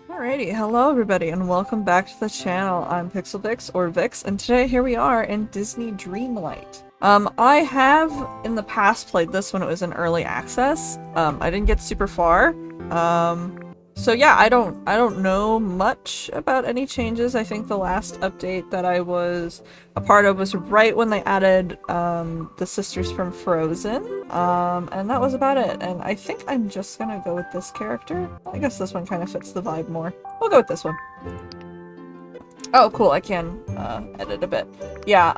Alrighty, hello everybody and welcome back to the channel. I'm PixelVix or Vix, and today here we are in Disney Dreamlight. I have in the past played this when it was in early access. I didn't get super far. So yeah, I don't know much about any changes. I think the last update that I was a part of was right when they added the sisters from Frozen. And that was about it. And I think I'm just gonna go with this character. I guess this one kind of fits the vibe more. We'll go with this one. Oh, cool, I can edit a bit. Yeah,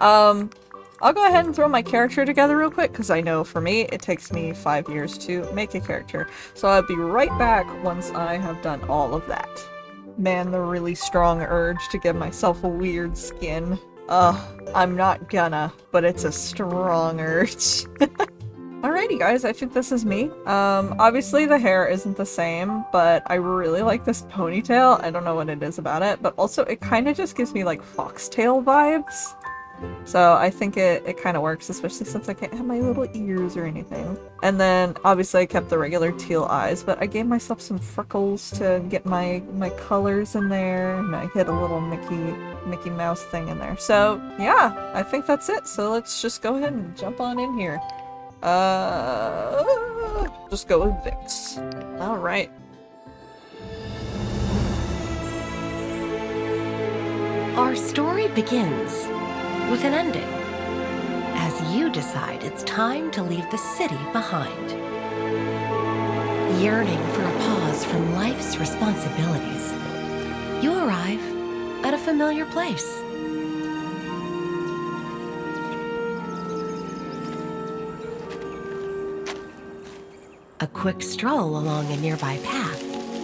I'll go ahead and throw my character together real quick, because I know for me, it takes me 5 years to make a character. So I'll be right back once I have done all of that. Man, the really strong urge to give myself a weird skin. I'm not gonna, but it's a strong urge. Alrighty guys, I think this is me. Obviously the hair isn't the same, but I really like this ponytail. I don't know what it is about it, but also it kind of just gives me like foxtail vibes. So I think it kind of works, especially since I can't have my little ears or anything. And then obviously I kept the regular teal eyes, but I gave myself some freckles to get my colors in there, and I hit a little Mickey Mouse thing in there. So yeah, I think that's it. So let's just go ahead and jump on in here. Just go with Vix. All right. Our story begins with an ending, as you decide it's time to leave the city behind. Yearning for a pause from life's responsibilities, you arrive at a familiar place. A quick stroll along a nearby path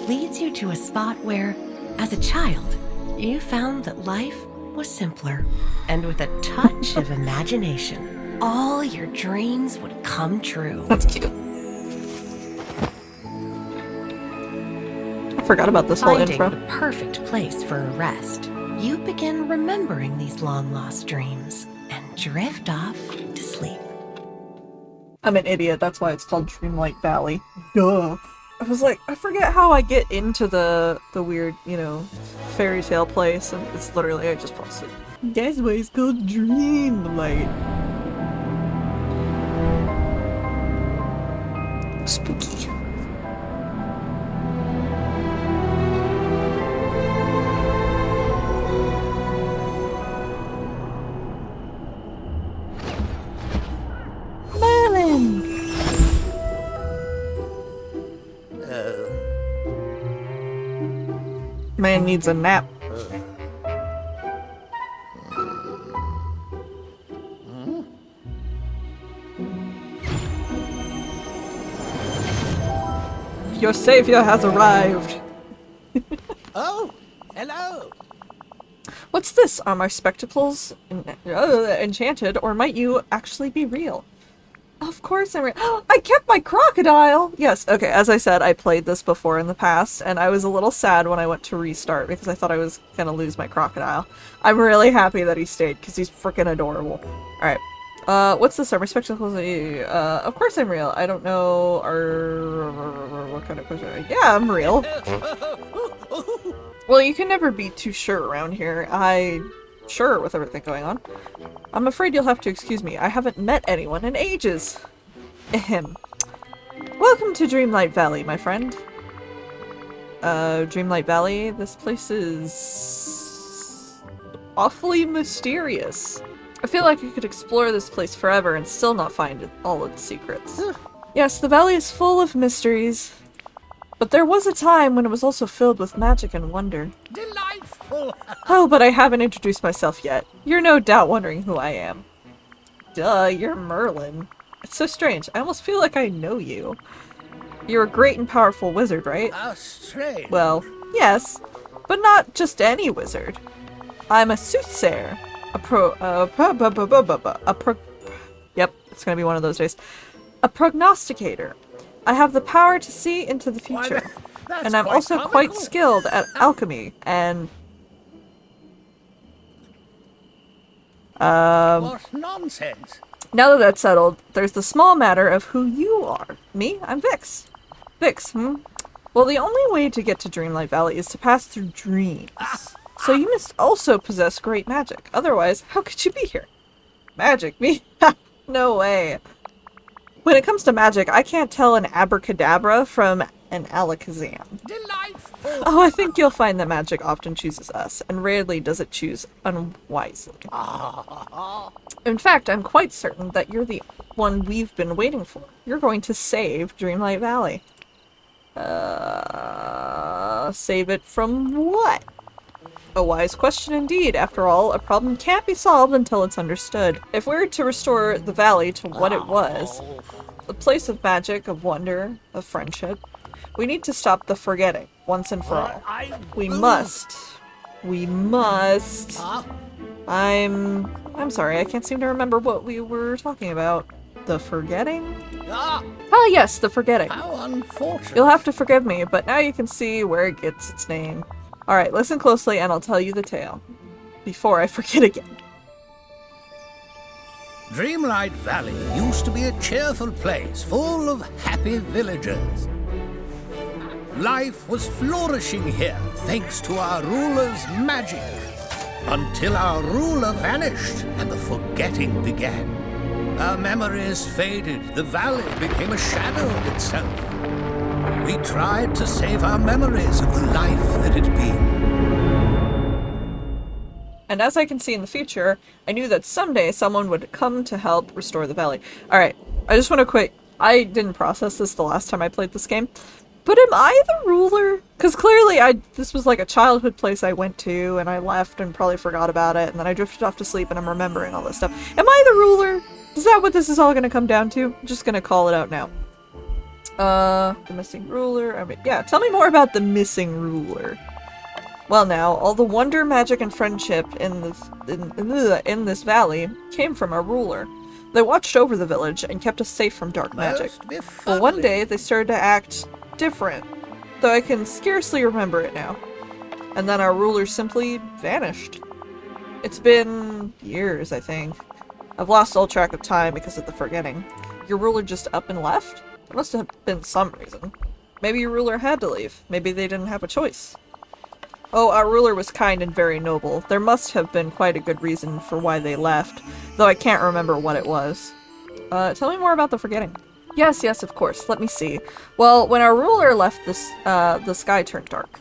leads you to a spot where, as a child, you found that life was simpler, and with a touch of imagination, all your dreams would come true. That's cute. I forgot about this whole intro. Finding the perfect place for a rest, you begin remembering these long-lost dreams and drift off to sleep. I'm an idiot, that's why it's called Dreamlight Valley. Duh. I was like, I forget how I get into the weird, you know, fairy tale place, and it's literally, I just fall asleep. That's why it's called Dreamlight. Spooky. Merlin! Man needs a nap. Your savior has arrived. Oh, hello. What's this? Are my spectacles enchanted, or might you actually be real? Of course I'm real. I kept my crocodile! Yes, okay, as I said, I played this before in the past, and I was a little sad when I went to restart because I thought I was gonna lose my crocodile. I'm really happy that he stayed because he's freaking adorable. Alright. What's this? Are my spectacles? Of course I'm real. I don't know. What kind of question? Yeah, I'm real. Well, you can never be too sure around here. Sure with everything going on. I'm afraid you'll have to excuse me. I haven't met anyone in ages. Ahem. Welcome to Dreamlight Valley, my friend. Dreamlight Valley? This place is awfully mysterious. I feel like I could explore this place forever and still not find all its secrets. Yes, the valley is full of mysteries. But there was a time when it was also filled with magic and wonder. Delightful. Oh, but I haven't introduced myself yet. You're no doubt wondering who I am. Duh, you're Merlin. It's so strange. I almost feel like I know you. You're a great and powerful wizard, right? How strange. Well, yes, but not just any wizard. I'm a soothsayer. Yep, it's gonna be one of those days. A prognosticator. I have the power to see into the future. And I'm also quite skilled at alchemy and... What nonsense. Now that that's settled, there's the small matter of who you are. Me? I'm Vix. Vix, Well, the only way to get to Dreamlight Valley is to pass through dreams. So you must also possess great magic. Otherwise, how could you be here? Magic? Me? No way. When it comes to magic, I can't tell an abracadabra from an alakazam. Delightful. Oh, I think you'll find that magic often chooses us, and rarely does it choose unwisely. In fact, I'm quite certain that you're the one we've been waiting for. You're going to save Dreamlight Valley. Save it from what? A wise question indeed. After all, a problem can't be solved until it's understood. If we're to restore the valley to what it was, a place of magic, of wonder, of friendship, we need to stop the forgetting, once and for all. We must. I'm sorry, I can't seem to remember what we were talking about. The forgetting? Ah, yes, the forgetting. How unfortunate. You'll have to forgive me, but now you can see where it gets its name. Alright, listen closely and I'll tell you the tale. Before I forget again. Dreamlight Valley used to be a cheerful place full of happy villagers. Life was flourishing here thanks to our ruler's magic. Until our ruler vanished and the forgetting began. Our memories faded, the valley became a shadow of itself. We tried to save our memories of the life that had been. And as I can see in the future, I knew that someday someone would come to help restore the valley. Alright, I just want to quit. I didn't process this the last time I played this game. But am I the ruler? Because clearly this was like a childhood place I went to, and I left and probably forgot about it, and then I drifted off to sleep and I'm remembering all this stuff. Am I the ruler? Is that what this is all going to come down to? I'm just going to call it out now. The missing ruler. I mean, yeah, tell me more about the missing ruler. Well now, all the wonder, magic, and friendship in this valley came from our ruler. They watched over the village and kept us safe from dark magic. Well, one day they started to act different, though I can scarcely remember it now. And then our ruler simply vanished. It's been years, I think. I've lost all track of time because of the forgetting. Your ruler just up and left? There must have been some reason. Maybe your ruler had to leave. Maybe they didn't have a choice. Oh, our ruler was kind and very noble. There must have been quite a good reason for why they left, though I can't remember what it was. Tell me more about the forgetting. Yes, of course. Let me see. Well, when our ruler left this, the sky turned dark.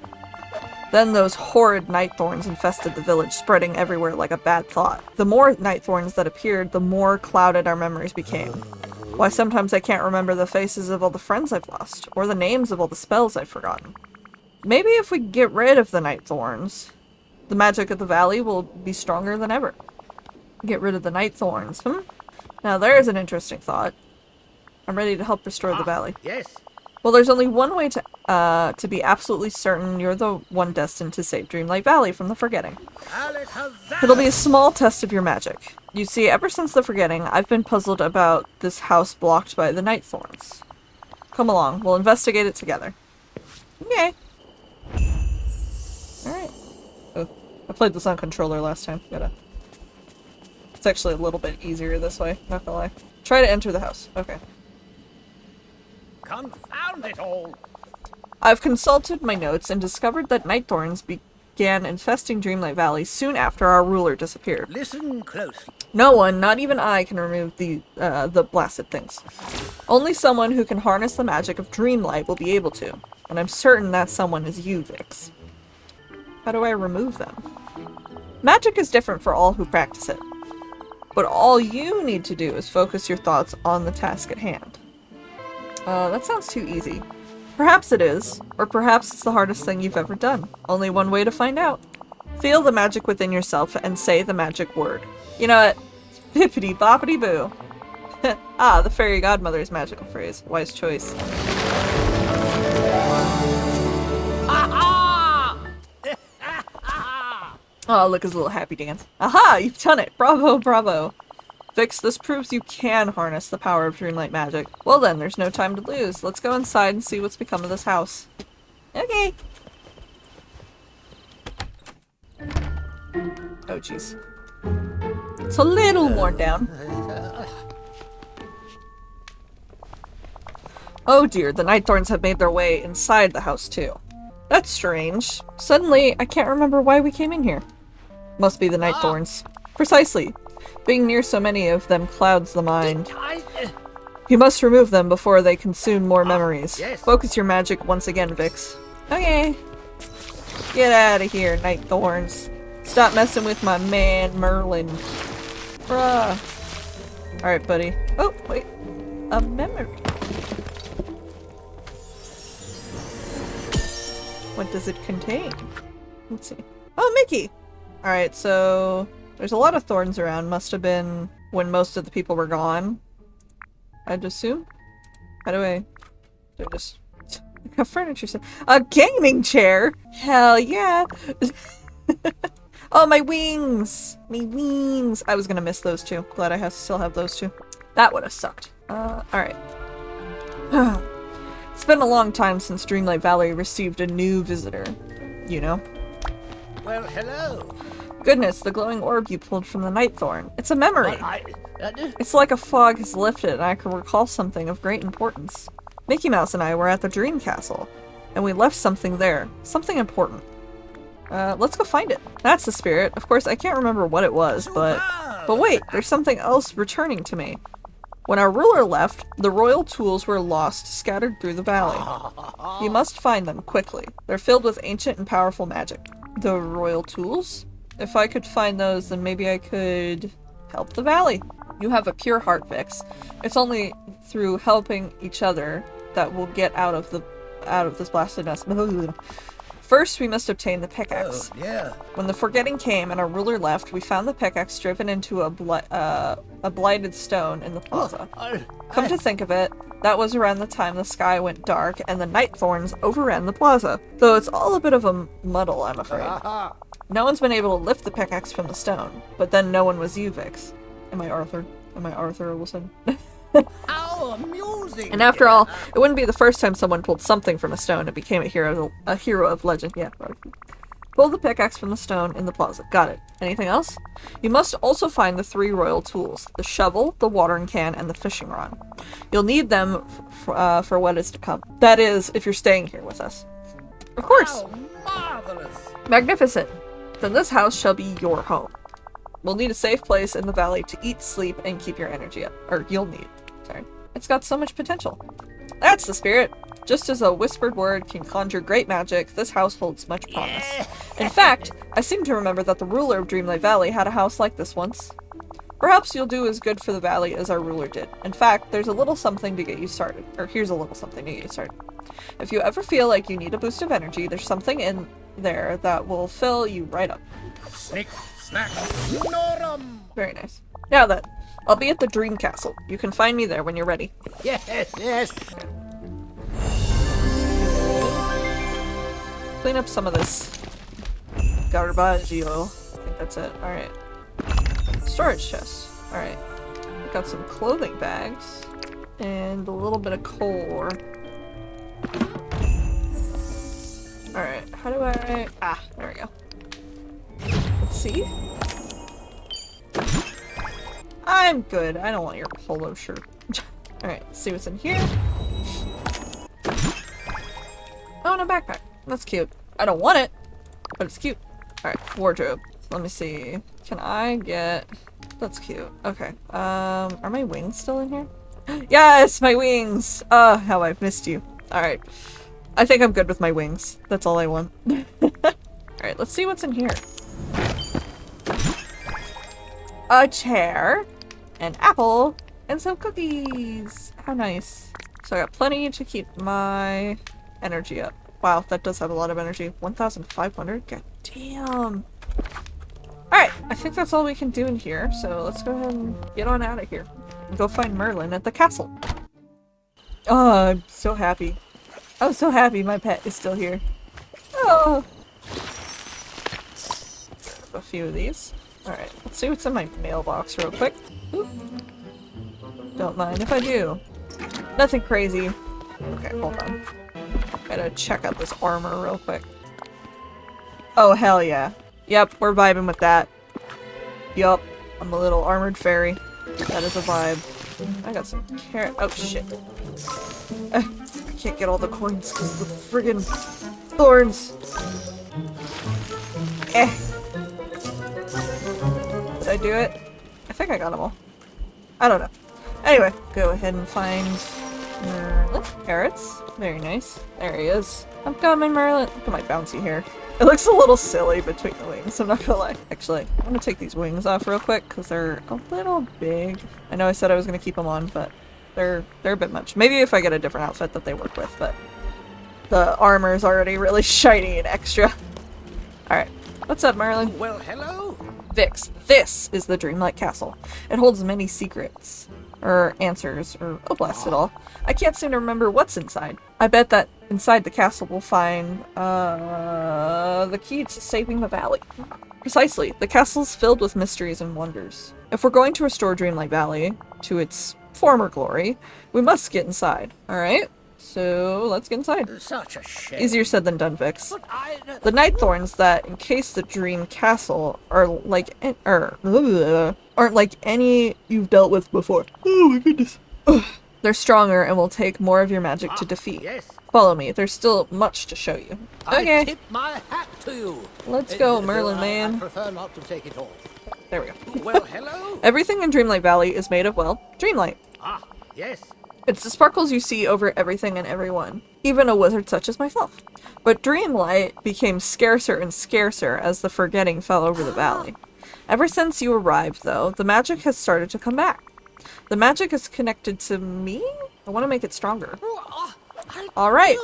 Then those horrid night thorns infested the village, spreading everywhere like a bad thought. The more night thorns that appeared, the more clouded our memories became. Why, sometimes I can't remember the faces of all the friends I've lost, or the names of all the spells I've forgotten. Maybe if we get rid of the night thorns, the magic of the valley will be stronger than ever. Get rid of the night thorns, Now there's an interesting thought. I'm ready to help restore the valley. Yes. Well, there's only one way to be absolutely certain you're the one destined to save Dreamlight Valley from the forgetting. It'll be a small test of your magic. You see, ever since the forgetting, I've been puzzled about this house blocked by the night thorns. Come along, we'll investigate it together. Okay. Alright. Oh, I played this on controller last time. It's actually a little bit easier this way, not gonna lie. Try to enter the house. Okay. Confound it all! I've consulted my notes and discovered that night thorns began infesting Dreamlight Valley soon after our ruler disappeared. Listen closely. No one, not even I, can remove the blasted things. Only someone who can harness the magic of Dreamlight will be able to, and I'm certain that someone is you, Vix. How do I remove them? Magic is different for all who practice it, but all you need to do is focus your thoughts on the task at hand. That sounds too easy. Perhaps it is, or perhaps it's the hardest thing you've ever done. Only one way to find out. Feel the magic within yourself and say the magic word. You know what? Bippity boppity boo. Ah, the fairy godmother's magical phrase. Wise choice. Oh, look, his little happy dance. Aha! You've done it! Bravo, bravo! Vix, this proves you can harness the power of Dreamlight magic. Well then, there's no time to lose. Let's go inside and see what's become of this house. Okay. Oh, jeez. It's a little worn down. Oh dear, the Nightthorns have made their way inside the house too. That's strange. Suddenly, I can't remember why we came in here. Must be the Nightthorns. Precisely. Being near so many of them clouds the mind. You must remove them before they consume more memories. Yes. Focus your magic once again, Vix. Okay. Get out of here, Nightthorns. Stop messing with my man, Merlin. Bruh. Alright, buddy. Oh, wait. A memory. What does it contain? Let's see. Oh, Mickey! Alright, so there's a lot of thorns around. Must have been when most of the people were gone, I'd assume. How do I... They're just... A furniture set. A gaming chair! Hell yeah! Oh, my wings! Me wings! I was gonna miss those two. Glad I still have those two. That would have sucked. Alright. It's been a long time since Dreamlight Valley received a new visitor. You know? Well, hello. Goodness, the glowing orb you pulled from the Nightthorn. It's a memory. It's like a fog has lifted and I can recall something of great importance. Mickey Mouse and I were at the Dream Castle, and we left something there. Something important. Let's go find it. That's the spirit. Of course, I can't remember what it was, but wait, there's something else returning to me. When our ruler left, the royal tools were lost, scattered through the valley. You must find them, quickly. They're filled with ancient and powerful magic. The royal tools? If I could find those, then maybe I could help the valley. You have a pure heart, Vix. It's only through helping each other that we'll get out of this blasted mess. First, we must obtain the pickaxe. Oh, yeah. When the forgetting came and our ruler left, we found the pickaxe driven into a blighted stone in the plaza. Come to think of it, that was around the time the sky went dark and the Nightthorns overran the plaza. Though it's all a bit of a muddle, I'm afraid. No one's been able to lift the pickaxe from the stone, but then no one was you, Vix. Am I Arthur? Am I Arthur all of a sudden? How amusing! And after all, it wouldn't be the first time someone pulled something from a stone and became a hero of legend. Yeah, right. Pull the pickaxe from the stone in the plaza. Got it. Anything else? You must also find the 3 royal tools. The shovel, the watering can, and the fishing rod. You'll need them for what is to come. That is, if you're staying here with us. Of course! How marvelous! Magnificent! Then this house shall be your home. We'll need a safe place in the valley to eat, sleep, and keep your energy up. Or you'll need. Sorry. It's got so much potential. That's the spirit! Just as a whispered word can conjure great magic, this house holds much promise. In fact, I seem to remember that the ruler of Dreamlight Valley had a house like this once. Perhaps you'll do as good for the valley as our ruler did. In fact, there's a little something to get you started. Or here's a little something to get you started. If you ever feel like you need a boost of energy, there's something in there that will fill you right up. Snick, snack, snorum! Very nice. Now then, I'll be at the Dream Castle. You can find me there when you're ready. Yes, yes. Clean up some of this garbage oil. I think that's it. Alright. Storage chest. Alright. Got some clothing bags. And a little bit of coal ore. Alright. How do I... Ah, there we go. Let's see. I'm good. I don't want your polo shirt. Alright, let's see what's in here. Oh, and a backpack. That's cute. I don't want it, but it's cute. Alright, wardrobe. Let me see. Can I get... That's cute. Okay. Are my wings still in here? Yes, my wings! How I've missed you. Alright. I think I'm good with my wings. That's all I want. Alright, let's see what's in here. A chair, an apple, and some cookies. How nice. So I got plenty to keep my energy up. Wow, that does have a lot of energy. 1,500? God damn. Alright, I think that's all we can do in here, so let's go ahead and get on out of here. And go find Merlin at the castle. Oh, I'm so happy. I'm so happy my pet is still here. Oh. A few of these. Alright, let's see what's in my mailbox real quick. Oop. Don't mind if I do. Nothing crazy. Okay, hold on. Gotta check out this armor real quick. Oh, hell yeah. Yep, we're vibing with that. Yup, I'm a little armored fairy. That is a vibe. I got some carrot. Oh, shit. can't get all the coins because the friggin' thorns. Eh. Did I do it? I think I got them all. I don't know. Anyway, go ahead and find Merlin. Carrots. Very nice. There he is. I'm coming, Merlin. Look at my bouncy hair. It looks a little silly between the wings, I'm not gonna lie. Actually, I'm gonna take these wings off real quick because they're a little big. I know I said I was gonna keep them on, but they're a bit much. Maybe if I get a different outfit that they work with, but the armor is already really shiny and extra. Alright. What's up, Merlin? Well, hello. Vix, this is the Dreamlight Castle. It holds many secrets. Or answers, or oh blast it all. I can't seem to remember what's inside. I bet that inside the castle we'll find, the key to saving the valley. Precisely. The castle's filled with mysteries and wonders. If we're going to restore Dreamlight Valley to its former glory, we must get inside. Alright? So, let's get inside. Such a shame. Easier said than done, Vix. But The night thorns that encase the dream castle are like aren't like any you've dealt with before. Oh my goodness. Ugh. They're stronger and will take more of your magic to defeat. yes. Follow me. There's still much to show you. I Okay, tip my hat to you. let's go, Though Merlin I man. prefer not to take it off. There we go. Well, hello. Everything in Dreamlight Valley is made of, well, Dreamlight. Ah, yes. It's the sparkles you see over everything and everyone, even a wizard such as myself. But Dreamlight became scarcer and scarcer as the forgetting fell over the valley. Ever since you arrived, though, the magic has started to come back. The magic is connected to me? I want to make it stronger. Alright,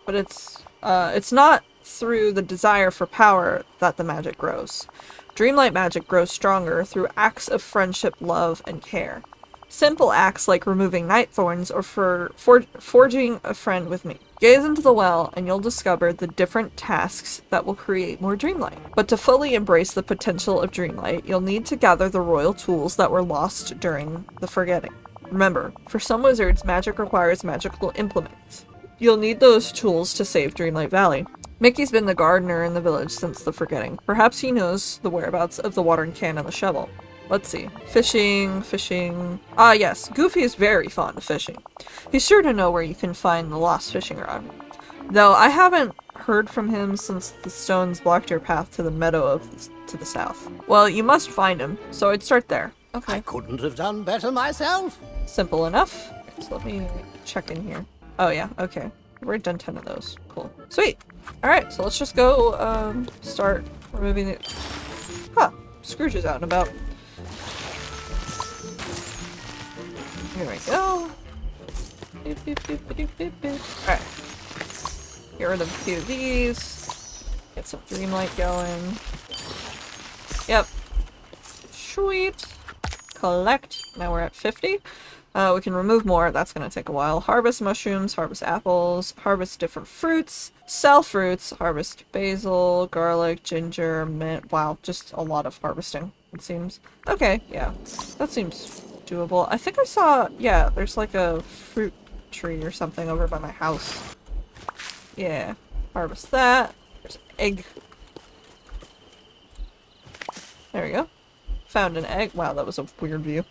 but it's not through the desire for power that the magic grows. Dreamlight magic grows stronger through acts of friendship, love, and care. Simple acts like removing night thorns or forging a friend with me. Gaze into the well and you'll discover the different tasks that will create more Dreamlight. But to fully embrace the potential of Dreamlight, you'll need to gather the royal tools that were lost during the forgetting. Remember, for some wizards, magic requires magical implements. You'll need those tools to save Dreamlight Valley. Mickey's been the gardener in the village since the forgetting. Perhaps he knows the whereabouts of the watering can and the shovel. Let's see. Fishing. Ah, yes. Goofy is very fond of fishing. He's sure to know where you can find the lost fishing rod. Though I haven't heard from him since the stones blocked your path to the meadow to the south. Well, you must find him, so I'd start there. I Okay. couldn't have done better myself. Simple enough. So let me check in here. Oh, yeah. Okay. We've already done 10 of those. Cool. Sweet. Alright, so let's just go, start removing the... Huh. Scrooge is out and about. Here we go. Alright. Get rid of a few of these. Get some Dreamlight going. Yep. Sweet. Collect. Now we're at 50. We can remove more. That's going to take a while. Harvest mushrooms, harvest apples, harvest different fruits, sell fruits, harvest basil, garlic, ginger, mint. Wow, just a lot of harvesting, it seems. Okay, yeah. That seems doable. I think I saw, yeah, there's like a fruit tree or something over by my house. Yeah. Harvest that. There's an egg. There we go. Found an egg. Wow, that was a weird view.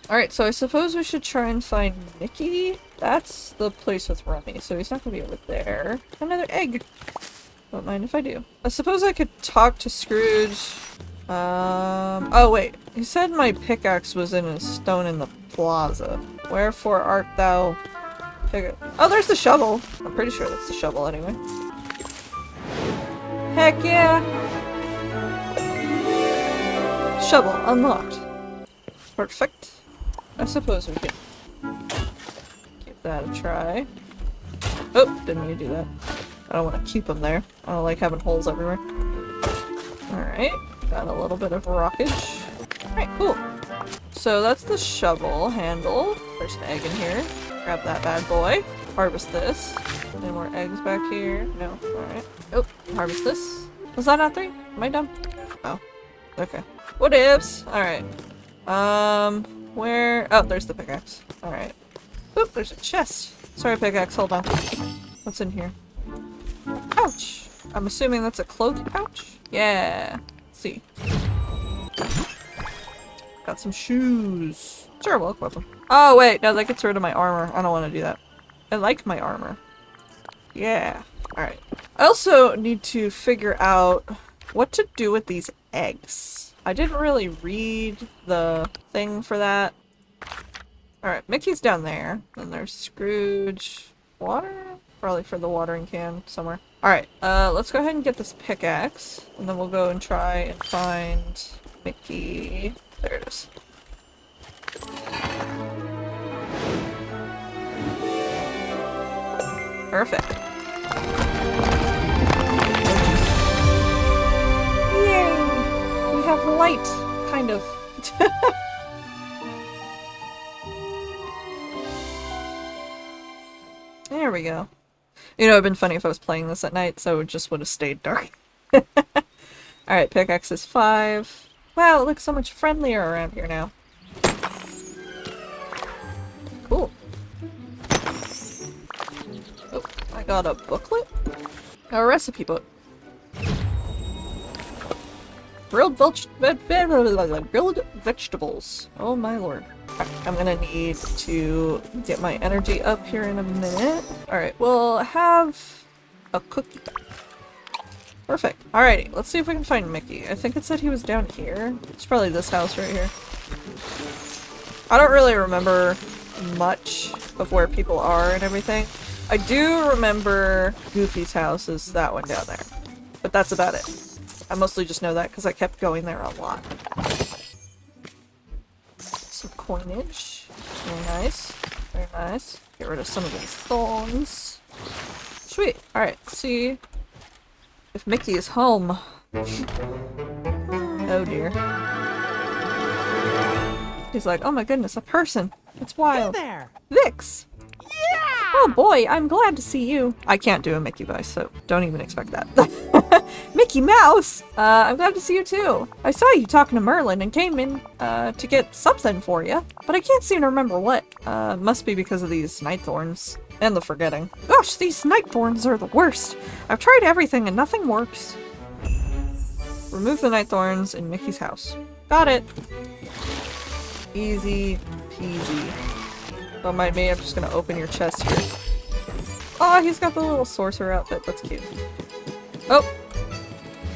Alright, so I suppose we should try and find Mickey. That's the place with Rummy, so he's not gonna be over there. Another egg. Don't mind if I do. I suppose I could talk to Scrooge. Oh wait. He said my pickaxe was in a stone in the plaza. Wherefore art thou... Oh, there's the shovel. I'm pretty sure that's the shovel anyway. Heck yeah! Shovel unlocked. Perfect. I suppose we can give that a try. Oh, didn't mean to do that. I don't want to keep them there. I don't like having holes everywhere. Alright, got a little bit of rockage. Alright, cool. So that's the shovel handle. There's an egg in here. Grab that bad boy. Harvest this. Any more eggs back here? No. Alright. Oh, harvest this. Was that not 3? Am I dumb? Oh. Okay. What ifs? Alright. Where? Oh, there's the pickaxe. Alright. Oop, there's a chest. Sorry, pickaxe, hold on. What's in here? Pouch! I'm assuming that's a clothing pouch? Yeah. Let's see. Got some shoes. Sure, we'll equip them. Oh, wait, no, that gets rid of my armor. I don't want to do that. I like my armor. Yeah. Alright. I also need to figure out what to do with these eggs. I didn't really read the thing for that. Alright, Mickey's down there. Then there's Scrooge. Water? Probably for the watering can somewhere. Alright, let's go ahead and get this pickaxe. And then we'll go and try and find Mickey. There it is. Perfect. Yay! We have light, kind of. There we go. You know, it'd been funny if I was playing this at night, so it just would have stayed dark. Alright, pickaxe is 5. Wow, it looks so much friendlier around here now. Cool. Oh, I got a booklet? A recipe book. Grilled vegetables. Oh my lord. I'm gonna need to get my energy up here in a minute. Alright, we'll have a cookie. Perfect. Alrighty, let's see if we can find Mickey. I think it said he was down here. It's probably this house right here. I don't really remember much of where people are and everything. I do remember Goofy's house is that one down there. But that's about it. I mostly just know that because I kept going there a lot. Some coinage. Very nice. Very nice. Get rid of some of these thorns. Sweet. Alright, let's see if Mickey is home. Oh dear. He's like, oh my goodness, a person. It's wild. Hey there. Vix! Yeah! Oh boy, I'm glad to see you. I can't do a Mickey voice, so don't even expect that. Mickey Mouse! I'm glad to see you too. I saw you talking to Merlin and came in to get something for you, but I can't seem to remember what. Must be because of these night thorns. And the forgetting. Gosh, these night thorns are the worst. I've tried everything and nothing works. Remove the night thorns in Mickey's house. Got it. Easy peasy. Don't mind me, I'm just gonna open your chest here. Oh, he's got the little sorcerer outfit. That's cute. Oh!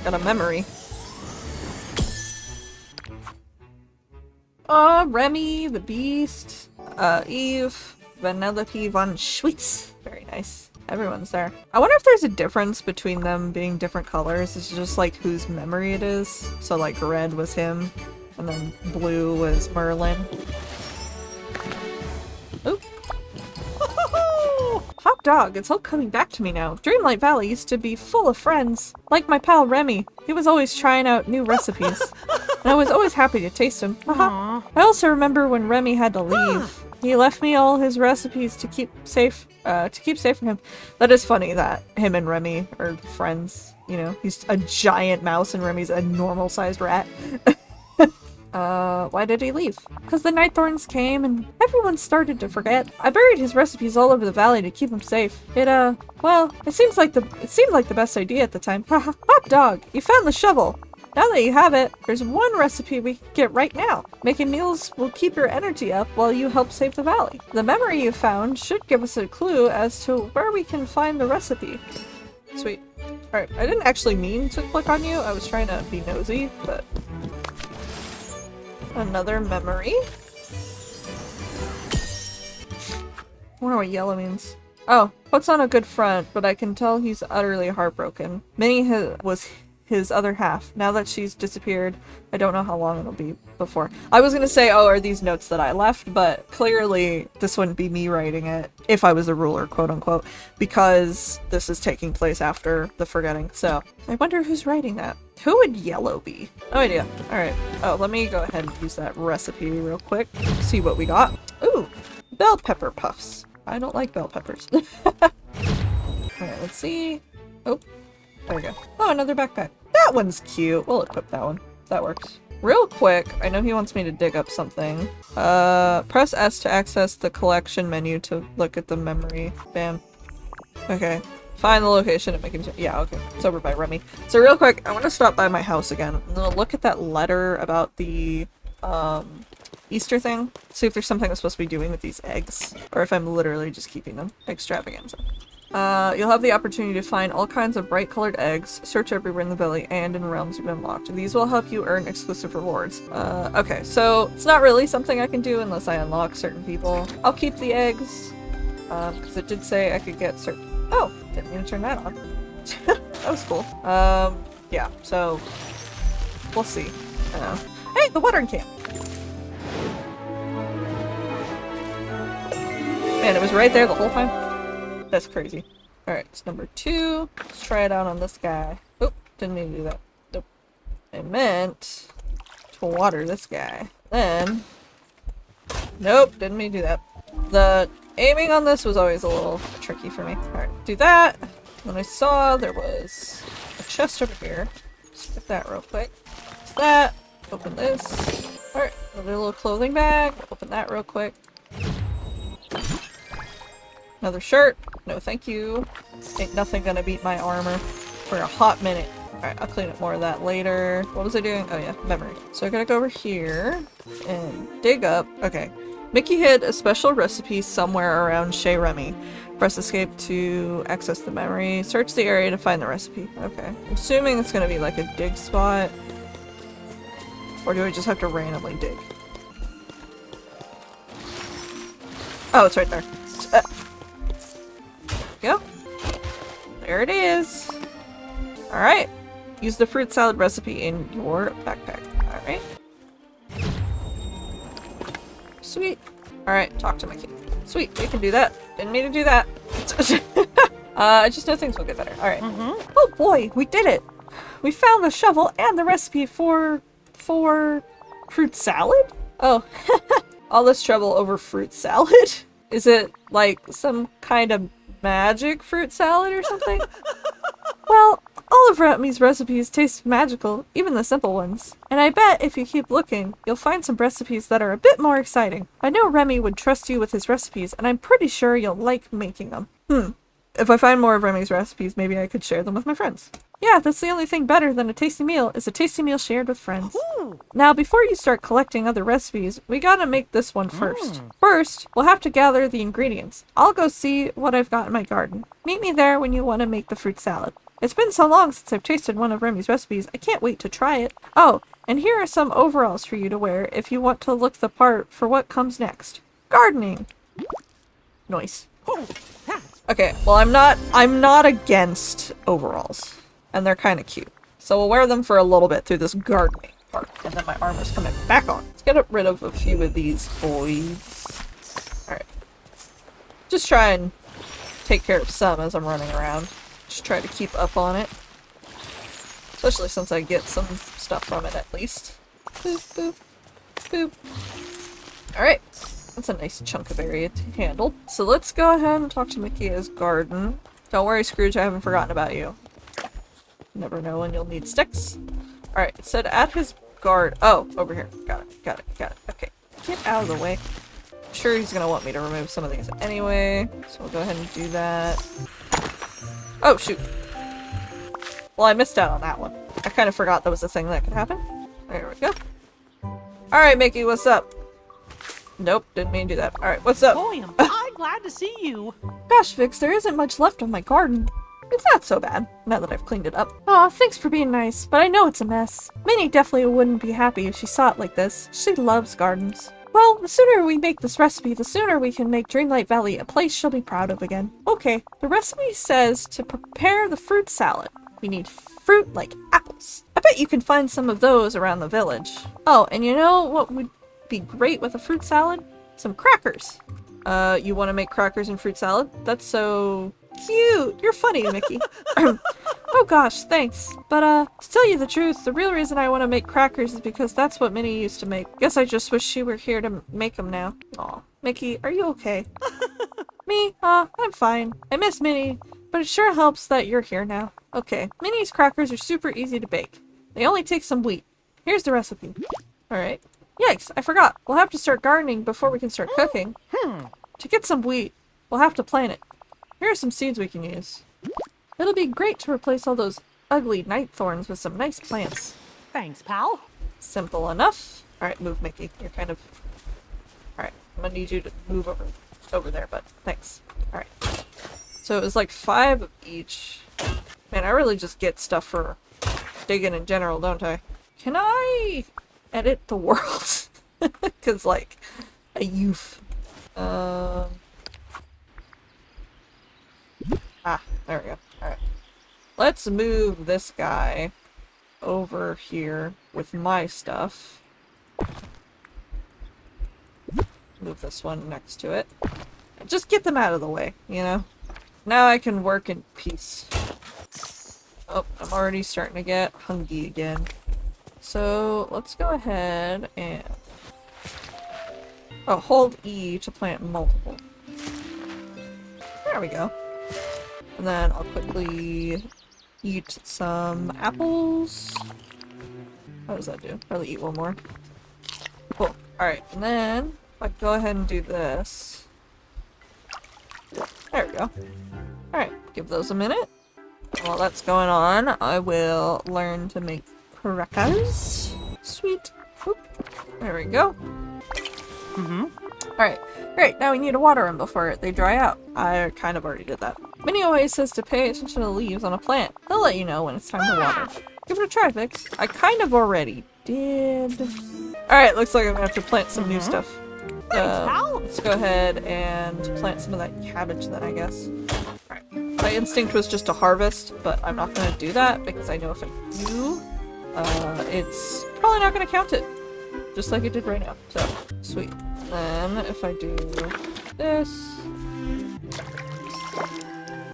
Got a memory. Remy, the Beast, Eve, Vanellope von Schweetz. Very nice. Everyone's there. I wonder if there's a difference between them being different colors. It's just like whose memory it is. So like red was him, and then blue was Merlin. Oop. Hot dog, it's all coming back to me now. Dreamlight Valley used to be full of friends. Like my pal Remy. He was always trying out new recipes. And I was always happy to taste them. I also remember when Remy had to leave. He left me all his recipes to keep safe from him. That is funny that him and Remy are friends. You know, he's a giant mouse and Remy's a normal-sized rat. Why did he leave? Because the night thorns came and everyone started to forget. I buried his recipes all over the valley to keep him safe. Well, it seemed like the best idea at the time. Haha, hot dog, you found the shovel. Now that you have it, there's one recipe we can get right now. Making meals will keep your energy up while you help save the valley. The memory you found should give us a clue as to where we can find the recipe. Sweet. Alright, I didn't actually mean to click on you. I was trying to be nosy, but... Another memory. I wonder what yellow means. Oh, puts on a good front, but I can tell he's utterly heartbroken. Minnie was his other half. Now that she's disappeared, I don't know how long it'll be before. I was gonna say, oh, are these notes that I left? But clearly this wouldn't be me writing it, if I was the ruler, quote unquote, because this is taking place after the forgetting. So, I wonder who's writing that. Who would yellow be? No idea. Alright. Oh, let me go ahead and use that recipe real quick. See what we got. Ooh! Bell pepper puffs. I don't like bell peppers. Alright, let's see. Oh. There we go. Oh, another backpack. That one's cute. We'll equip that one. That works. Real quick, I know he wants me to dig up something. Press S to access the collection menu to look at the memory. Bam. Okay. Find the location and make it. Yeah, okay. It's over by Remy. So real quick, I want to stop by my house again. And look at that letter about the Easter thing. See if there's something I'm supposed to be doing with these eggs. Or if I'm literally just keeping them. Extravaganza. You'll have the opportunity to find all kinds of bright colored eggs, search everywhere in the valley, and in realms you've unlocked. These will help you earn exclusive rewards. Okay, so it's not really something I can do unless I unlock certain people. I'll keep the eggs, because it did say I could get certain— oh, didn't mean to turn that on. That was cool. Yeah, so we'll see. Hey, the watering can! Man, it was right there the whole time. That's crazy. Alright, it's number 2. Let's try it out on this guy. Oh, didn't mean to do that. Nope. I meant to water this guy. Then— nope, didn't mean to do that. The aiming on this was always a little tricky for me. Alright, do that. Then I saw there was a chest over here. Let's get that real quick. It's that. Open this. Alright, another little clothing bag. Open that real quick. Another shirt. No thank you. Ain't nothing gonna beat my armor for a hot minute. Alright, I'll clean up more of that later. What was I doing? Oh yeah, memory. So I gotta go over here and dig up. Okay. Mickey hid a special recipe somewhere around Chez Remy. Press escape to access the memory. Search the area to find the recipe. Okay. I'm assuming it's gonna be like a dig spot. Or do I just have to randomly dig? Oh, it's right there. Go. There it is. Alright. Use the fruit salad recipe in your backpack. Alright. Sweet. Alright, talk to Mickey. Sweet, we can do that. Didn't mean to do that. I just know things will get better. Alright. Oh boy, we did it! We found the shovel and the recipe for fruit salad? Oh. All this trouble over fruit salad? Is it like some kind of magic fruit salad or something? Well, all of Remy's recipes taste magical, even the simple ones. And I bet if you keep looking, you'll find some recipes that are a bit more exciting. I know Remy would trust you with his recipes, and I'm pretty sure you'll like making them. If I find more of Remy's recipes, maybe I could share them with my friends. Yeah, that's the only thing better than a tasty meal, is a tasty meal shared with friends. Now, before you start collecting other recipes, we gotta make this one first. First, we'll have to gather the ingredients. I'll go see what I've got in my garden. Meet me there when you want to make the fruit salad. It's been so long since I've tasted one of Remy's recipes, I can't wait to try it. Oh, and here are some overalls for you to wear if you want to look the part for what comes next. Gardening! Nice. Okay, well I'm not against overalls. And they're kind of cute. So we'll wear them for a little bit through this gardening part. And then my armor's coming back on. Let's get rid of a few of these boys. Alright. Just try and take care of some as I'm running around. Just try to keep up on it. Especially since I get some stuff from it at least. Boop, boop, boop. Alright. That's a nice chunk of area to handle. So let's go ahead and talk to Mickey's garden. Don't worry, Scrooge, I haven't forgotten about you. Never know when you'll need sticks. Alright, it said at his guard. Oh, over here. Got it. Okay. Get out of the way. I'm sure he's gonna want me to remove some of these anyway. So we'll go ahead and do that. Oh, shoot. Well, I missed out on that one. I kind of forgot that was a thing that could happen. There we go. Alright, Mickey, what's up? Nope, didn't mean to do that. Alright, what's up? Boy, am I glad to see you. Gosh, Vix, there isn't much left of my garden. It's not so bad, now that I've cleaned it up. Aw, thanks for being nice, but I know it's a mess. Minnie definitely wouldn't be happy if she saw it like this. She loves gardens. Well, the sooner we make this recipe, the sooner we can make Dreamlight Valley a place she'll be proud of again. Okay, the recipe says to prepare the fruit salad. We need fruit like apples. I bet you can find some of those around the village. Oh, and you know what would be great with a fruit salad? Some crackers. You want to make crackers and fruit salad? That's so cute. You're funny, Mickey. Oh gosh, thanks. But to tell you the truth, the real reason I want to make crackers is because that's what Minnie used to make. Guess I just wish she were here to make them now. Aw, Mickey, are you okay? Me? I'm fine. I miss Minnie, but it sure helps that you're here now. Okay, Minnie's crackers are super easy to bake. They only take some wheat. Here's the recipe. Alright. Yikes, I forgot. We'll have to start gardening before we can start cooking. To get some wheat, we'll have to plant it. Here are some seeds we can use. It'll be great to replace all those ugly night thorns with some nice plants. Thanks, pal. Simple enough. Alright, move, Mickey. You're kind of I'm gonna need you to move over there, but thanks. Alright. So it was like 5 of each. Man, I really just get stuff for digging in general, don't I? Can I edit the world? Because, like, a youth. Ah, there we go. Alright. Let's move this guy over here with my stuff. Move this one next to it. Just get them out of the way, you know? Now I can work in peace. Oh, I'm already starting to get hungry again. So let's go ahead and... Oh, hold E to plant multiple. There we go. And then I'll quickly eat some apples. How does that do? Probably eat one more. Cool. Alright, and then if I go ahead and do this. There we go. Alright, give those a minute. While that's going on, I will learn to make crackers. Sweet. Oop. There we go. Alright, great. Now we need to water them before they dry out. I kind of already did that. Minnie always says to pay attention to the leaves on a plant. They'll let you know when it's time to water. Give it a try, Vix. I kind of already did. Alright, looks like I'm gonna have to plant some new stuff. Let's go ahead and plant some of that cabbage then, I guess. Alright. My instinct was just to harvest, but I'm not gonna do that because I know if I do, it's probably not gonna count it. Just like it did right now. So, sweet. Then, if I do this...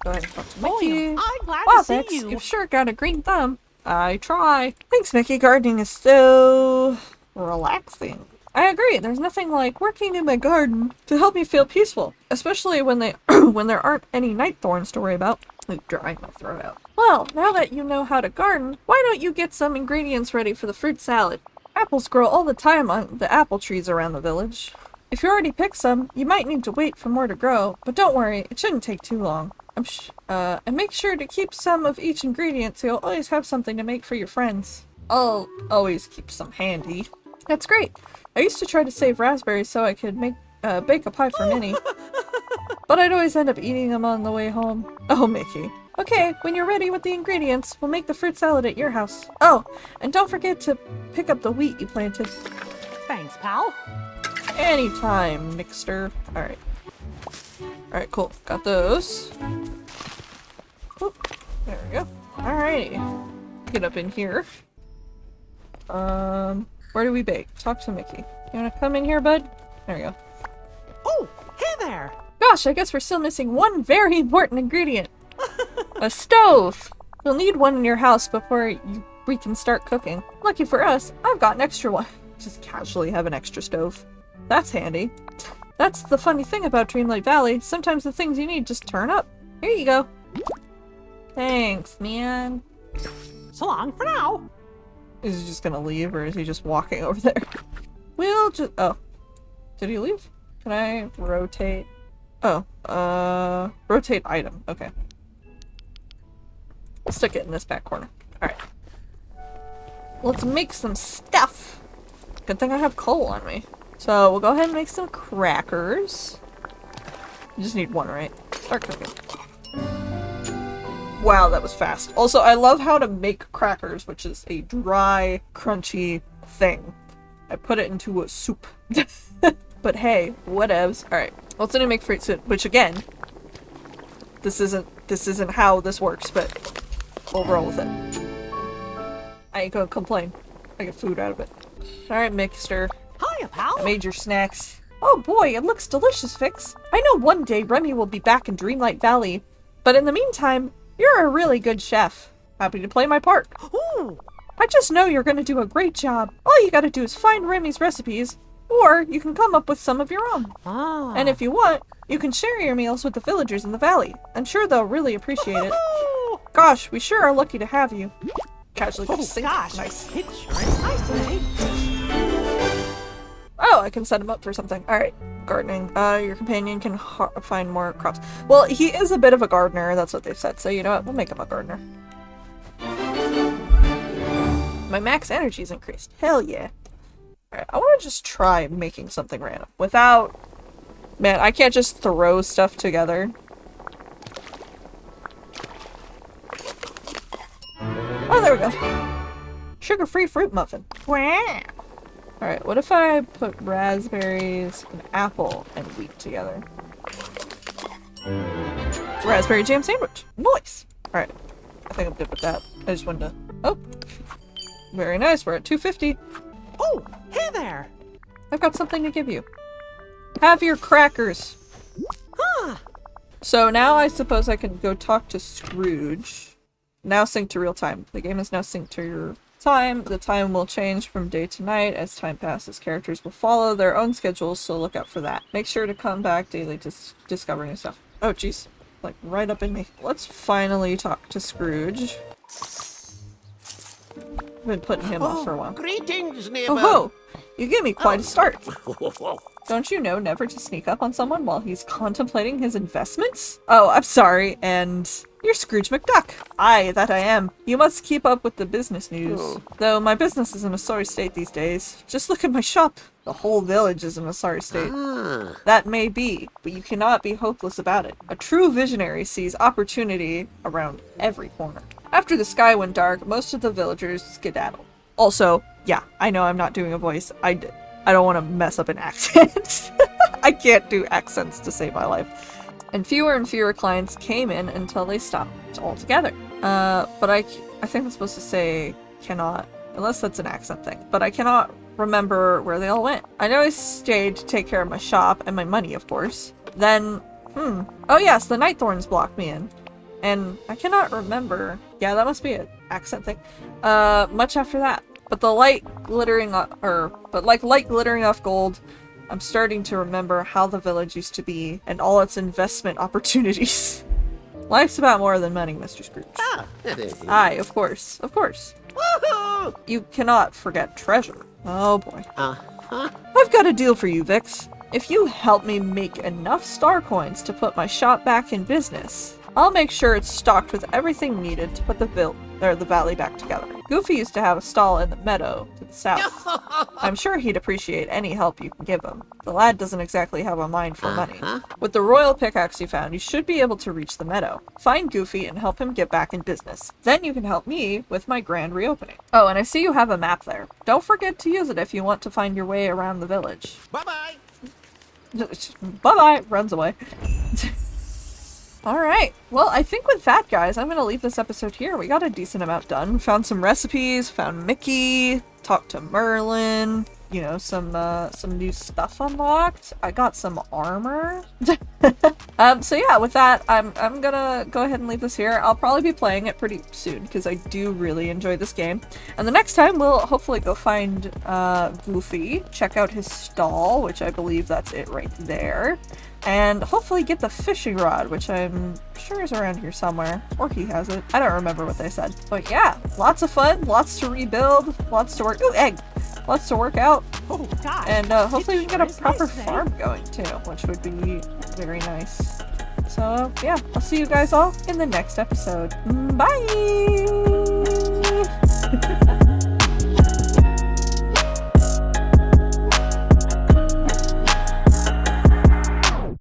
Go ahead and talk to Mickey. I'm glad Wow, to see Vix, you. you've sure got a green thumb. I try. Thanks, Mickey. Gardening is so... relaxing. I agree. There's nothing like working in my garden to help me feel peaceful. Especially when they when there aren't any night thorns to worry about. Like drying my throat out. Well, now that you know how to garden, why don't you get some ingredients ready for the fruit salad? Apples grow all the time on the apple trees around the village. If you already picked some, you might need to wait for more to grow, but don't worry, it shouldn't take too long. And make sure to keep some of each ingredient so you'll always have something to make for your friends. I'll always keep some handy. That's great. I used to try to save raspberries so I could bake a pie for Minnie. But I'd always end up eating them on the way home. Oh, Mickey. Okay, when you're ready with the ingredients, we'll make the fruit salad at your house. Oh, and don't forget to pick up the wheat you planted. Thanks, pal. Anytime, Mixter. Alright. Alright, cool. Got those. Oop, there we go. Alrighty. Get up in here. Where do we bake? Talk to Mickey. You wanna come in here, bud? There we go. Oh, hey there. Gosh, I guess we're still missing one very important ingredient. A stove! You'll need one in your house before we can start cooking. Lucky for us, I've got an extra one. Just casually have an extra stove. That's handy. That's the funny thing about Dreamlight Valley. Sometimes the things you need just turn up. Here you go. Thanks, man. So long for now. Is he just gonna leave, or is he just walking over there? We'll just... Oh. Did he leave? Can I rotate? Oh, rotate item. Okay. I'll stick it in this back corner. Alright. Let's make some stuff. Good thing I have coal on me. So we'll go ahead and make some crackers. You just need one, right? Start cooking. Wow, that was fast. Also, I love how to make crackers, which is a dry, crunchy thing. I put it into a soup. But hey, whatevs. Alright, let's gonna make fruit soup, which again, this isn't how this works, but we'll roll with it. I ain't gonna complain. I get food out of it. Alright, Mixter. Hiya, pal. I made your snacks. Oh boy, it looks delicious, Vix. I know one day Remy will be back in Dreamlight Valley, but in the meantime, you're a really good chef. Happy to play my part. Ooh. I just know you're gonna do a great job. All you gotta do is find Remy's recipes, or you can come up with some of your own. Ah. And if you want, you can share your meals with the villagers in the valley. I'm sure they'll really appreciate it. Gosh, we sure are lucky to have you. Casually Oh, got to sing. gosh. Nice. It sure is nice today. Oh, I can set him up for something. Alright, gardening. Your companion can find more crops. Well, he is a bit of a gardener, that's what they've said, so you know what, we'll make him a gardener. My max energy's increased. Hell yeah. Alright, I want to just try making something random without Man, I can't just throw stuff together. Oh, there we go. Sugar-free fruit muffin. Wow. Alright, what if I put raspberries, an apple, and wheat together? Raspberry jam sandwich. Nice. Alright. I think I'm good with that. I just wanted to... Oh. Very nice. We're at 250. Oh, hey there. I've got something to give you. Have your crackers. Huh. So now I suppose I can go talk to Scrooge. Now sync to real time. The game is now synced to your time. The time will change from day to night. As time passes, characters will follow their own schedules, so look out for that. Make sure to come back daily to discover new stuff. Oh, jeez. Like, right up in me. Let's finally talk to Scrooge. I've been putting him off for a while. Greetings, neighbor. Oh ho! You gave me quite a start. Don't you know never to sneak up on someone while he's contemplating his investments? Oh, I'm sorry, and you're Scrooge McDuck. Aye, that I am. You must keep up with the business news. Though my business is in a sorry state these days. Just look at my shop. The whole village is in a sorry state. That may be, but you cannot be hopeless about it. A true visionary sees opportunity around every corner. After the sky went dark, most of the villagers skedaddled. Also, yeah, I know I'm not doing a voice. I don't want to mess up an accent. I can't do accents to save my life. And fewer clients came in until they stopped altogether. But I think I'm supposed to say cannot, unless that's an accent thing. But I cannot remember where they all went. I know I stayed to take care of my shop and my money, of course. Then, oh yes, the Nightthorns blocked me in. And I cannot remember. Yeah, that must be an accent thing. Much after that. But the light glittering like light glittering off gold, I'm starting to remember how the village used to be and all its investment opportunities. Life's about more than money, Mr. Scrooge. Aye, of course. Of course. Woohoo! You cannot forget treasure. Oh boy. I've got a deal for you, Vix. If you help me make enough star coins to put my shop back in business, I'll make sure it's stocked with everything needed to put the valley back together. Goofy used to have a stall in the meadow to the south. I'm sure he'd appreciate any help you can give him. The lad doesn't exactly have a mind for money. With the royal pickaxe you found, you should be able to reach the meadow. Find Goofy and help him get back in business. Then you can help me with my grand reopening. Oh, and I see you have a map there. Don't forget to use it if you want to find your way around the village. Bye-bye. Bye-bye. Runs away. Alright, well, I think with that, guys, I'm gonna leave this episode here. We got a decent amount done. Found some recipes, found Mickey, talked to Merlin, you know, some new stuff unlocked. I got some armor. So yeah, with that, I'm gonna go ahead and leave this here. I'll probably be playing it pretty soon, because I do really enjoy this game. And the next time, we'll hopefully go find Goofy, check out his stall, which I believe that's it right there. And hopefully get the fishing rod, which I'm sure is around here somewhere. Or he has it. I don't remember what they said. But yeah, lots of fun, lots to rebuild, lots to work- ooh, egg! Lots to work out. Oh, God. And hopefully we can get a It's proper nice today. farm going too, which would be very nice. So yeah, I'll see you guys all in the next episode. Bye!